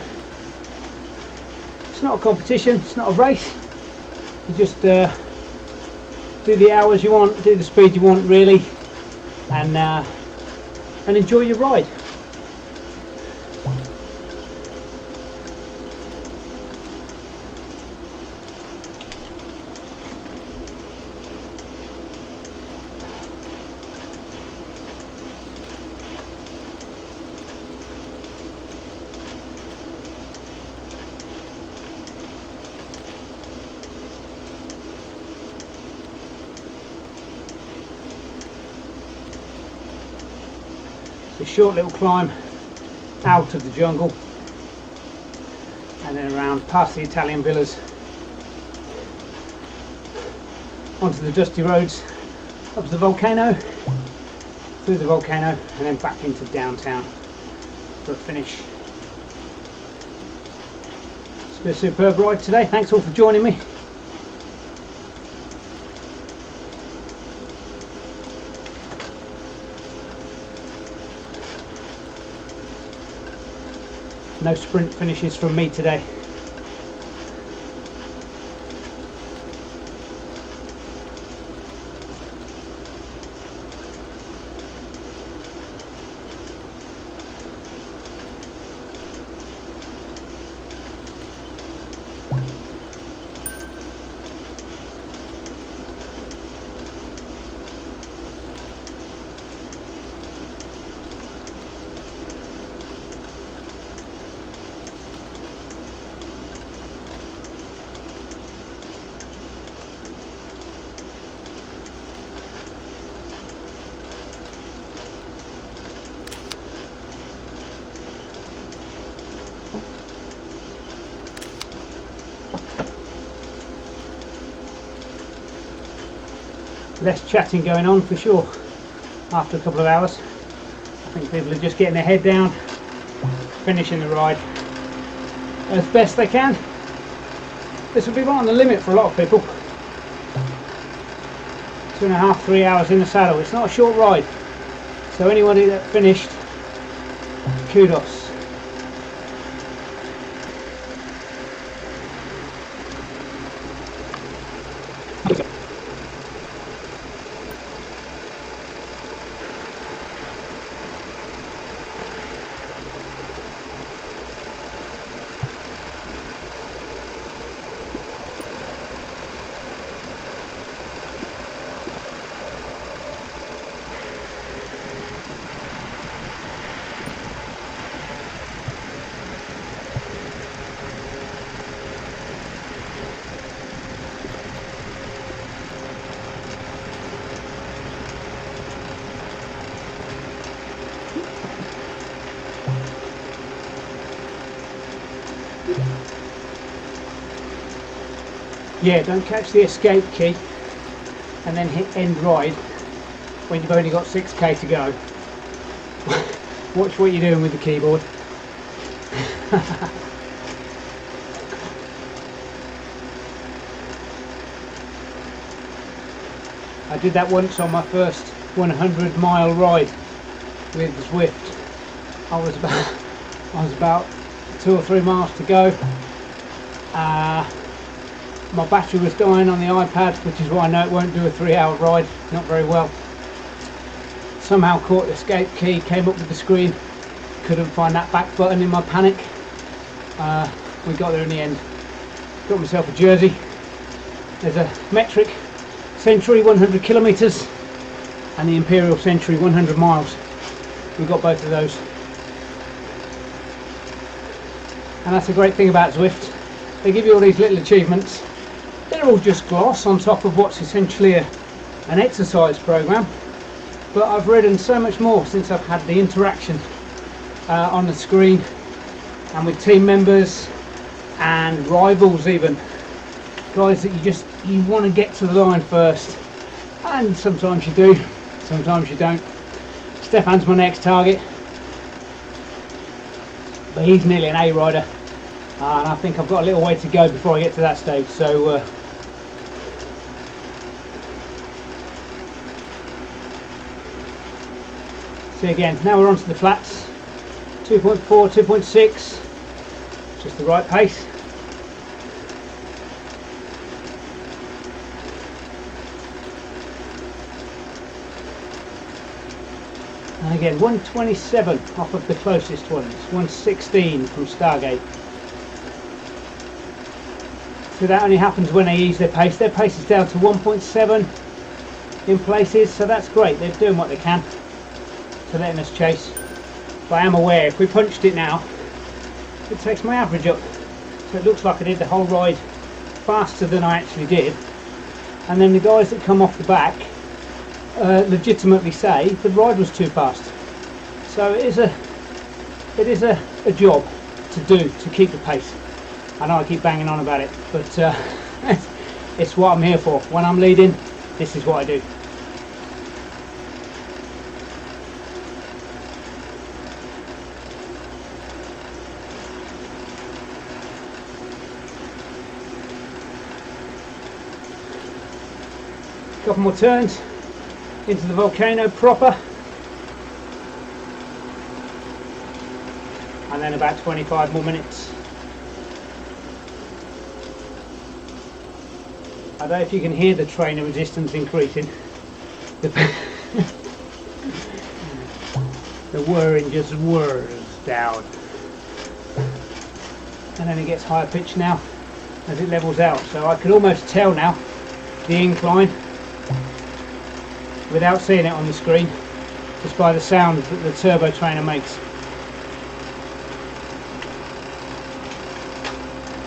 It's not a competition, it's not a race, you just do the hours you want, do the speed you want really, and enjoy your ride. A short little climb out of the jungle and then around past the Italian villas onto the dusty roads up to the volcano, through the volcano and then back into downtown for a finish. It's been a superb ride today. Thanks all for joining me. No sprint finishes from me today. less chatting going on for sure after a couple of hours. I think people are just getting their head down, finishing the ride as best they can. This will be right on the limit for a lot of people. 2.5, 3 hours in the saddle. It's not a short ride. So anybody that finished, kudos. Yeah, don't catch the escape key and then hit end ride when you've only got 6k to go. Watch what you're doing with the keyboard. I did that once on my first 100-mile ride with Zwift. I was about 2 or 3 miles to go. My battery was dying on the iPad, which is why I know it won't do a 3-hour ride, not very well. Somehow caught the escape key, came up with the screen, couldn't find that back button in my panic. We got there in the end. Got myself a jersey. There's a metric Century 100 kilometres and the Imperial Century 100 miles. We got both of those. And that's the great thing about Zwift. They give you all these little achievements. They're all just gloss on top of what's essentially an exercise program, but I've ridden so much more since I've had the interaction on the screen and with team members and rivals, even guys that you want to get to the line first, and sometimes you do, sometimes you don't. Stefan's my next target, but he's nearly an A rider, and I think I've got a little way to go before I get to that stage. So see again, now we're onto the flats. 2.4, 2.6, just the right pace. And again, 127 off of the closest ones, 116 from Stargate. So that only happens when they ease their pace. Their pace is down to 1.7 in places, so that's great. They're doing what they can to letting us chase. But I am aware if we punched it now, it takes my average up. So it looks like I did the whole ride faster than I actually did. And then the guys that come off the back legitimately say the ride was too fast. So it is a job to do to keep the pace. I know I keep banging on about it, but it's what I'm here for. When I'm leading, this is what I do. Couple more turns into the volcano proper, and then about 25 more minutes. I don't know if you can hear the trainer resistance increasing. The whirring just whirs down, and then it gets higher pitch now as it levels out. So I could almost tell now the incline without seeing it on the screen, just by the sound that the turbo trainer makes.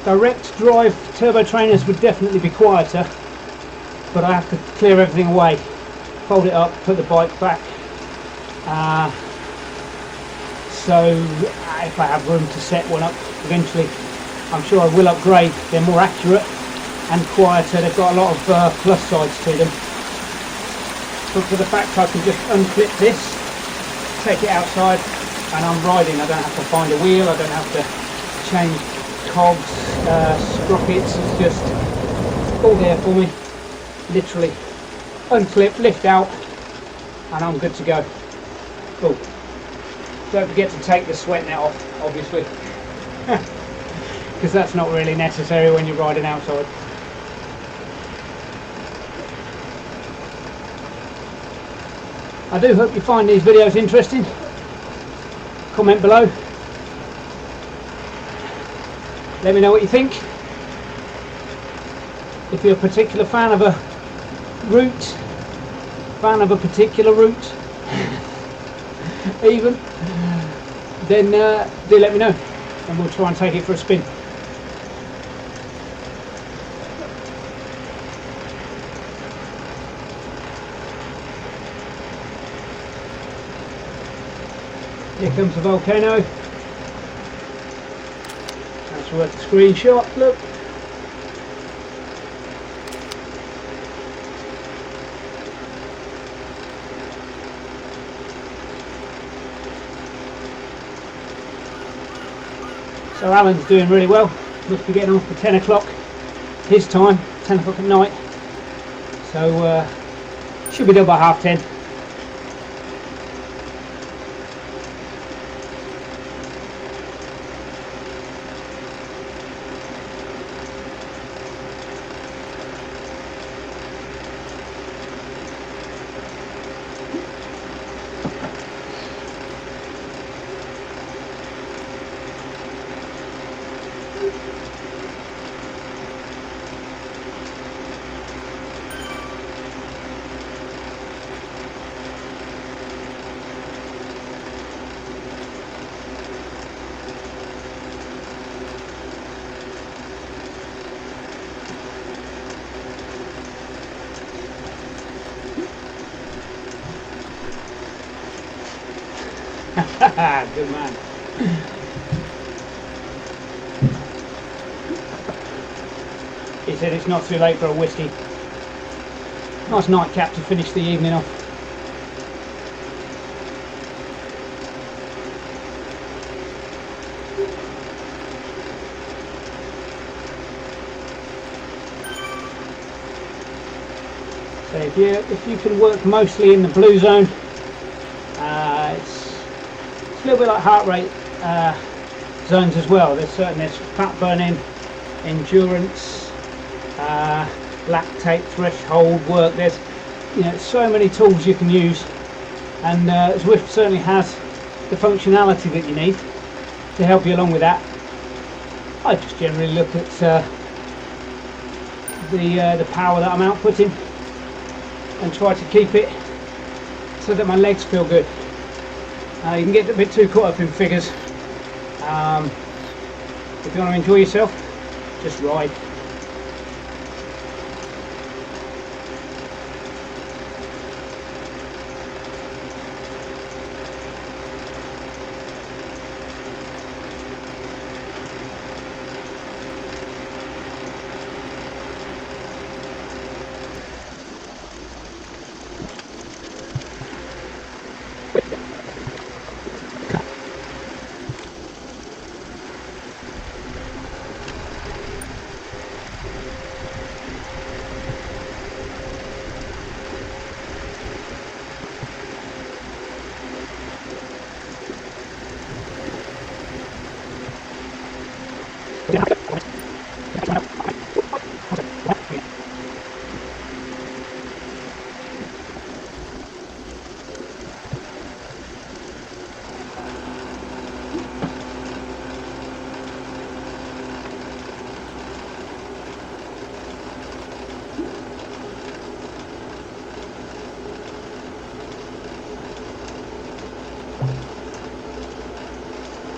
Direct drive turbo trainers would definitely be quieter, but I have to clear everything away, fold it up, put the bike back, so if I have room to set one up eventually, I'm sure I will upgrade. They're more accurate and quieter. They've got a lot of plus sides to them. but for the fact I can just unclip this, take it outside, and I'm riding. I don't have to find a wheel, I don't have to change cogs, sprockets. It's just all there for me. Literally unclip, lift out, and I'm good to go. Oh, don't forget to take the sweat net off, obviously, because that's not really necessary when you're riding outside. I do hope you find these videos interesting. Comment below. Let me know what you think. If you're a particular fan of a route, particular route, even, then do let me know, and we'll try and take it for a spin. Here comes the volcano. That's worth the screenshot, look. So Alan's doing really well. Must be getting on for 10 o'clock his time, 10 o'clock at night. So should be done by 10:30. Good man. He said it's not too late for a whiskey. Nice nightcap to finish the evening off. So if you can work mostly in the blue zone, it's a little bit like heart rate zones as well. There's fat burning, endurance, lactate threshold work. There's so many tools you can use, and Zwift certainly has the functionality that you need to help you along with that. I just generally look at the power that I'm outputting and try to keep it so that my legs feel good. You can get a bit too caught up in figures. If you want to enjoy yourself, just ride.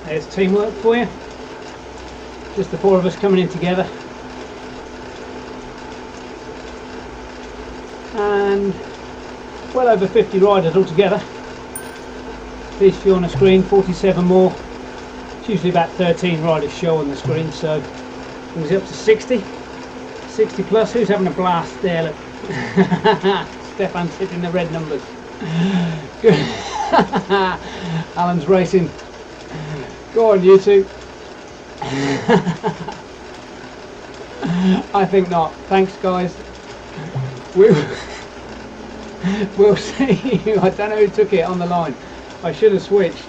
There's teamwork for you. Just the four of us coming in together. And well over 50 riders altogether. These few on the screen, 47 more. It's usually about 13 riders show on the screen, so it was up to 60 plus. Who's having a blast there? Look. Stefan's hitting the red numbers. Good. Alan's racing. Go on, you two. I think not. Thanks, guys. We'll see you. I don't know who took it on the line. I should have switched.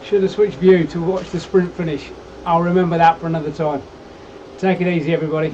Should have switched view to watch the sprint finish. I'll remember that for another time. Take it easy, everybody.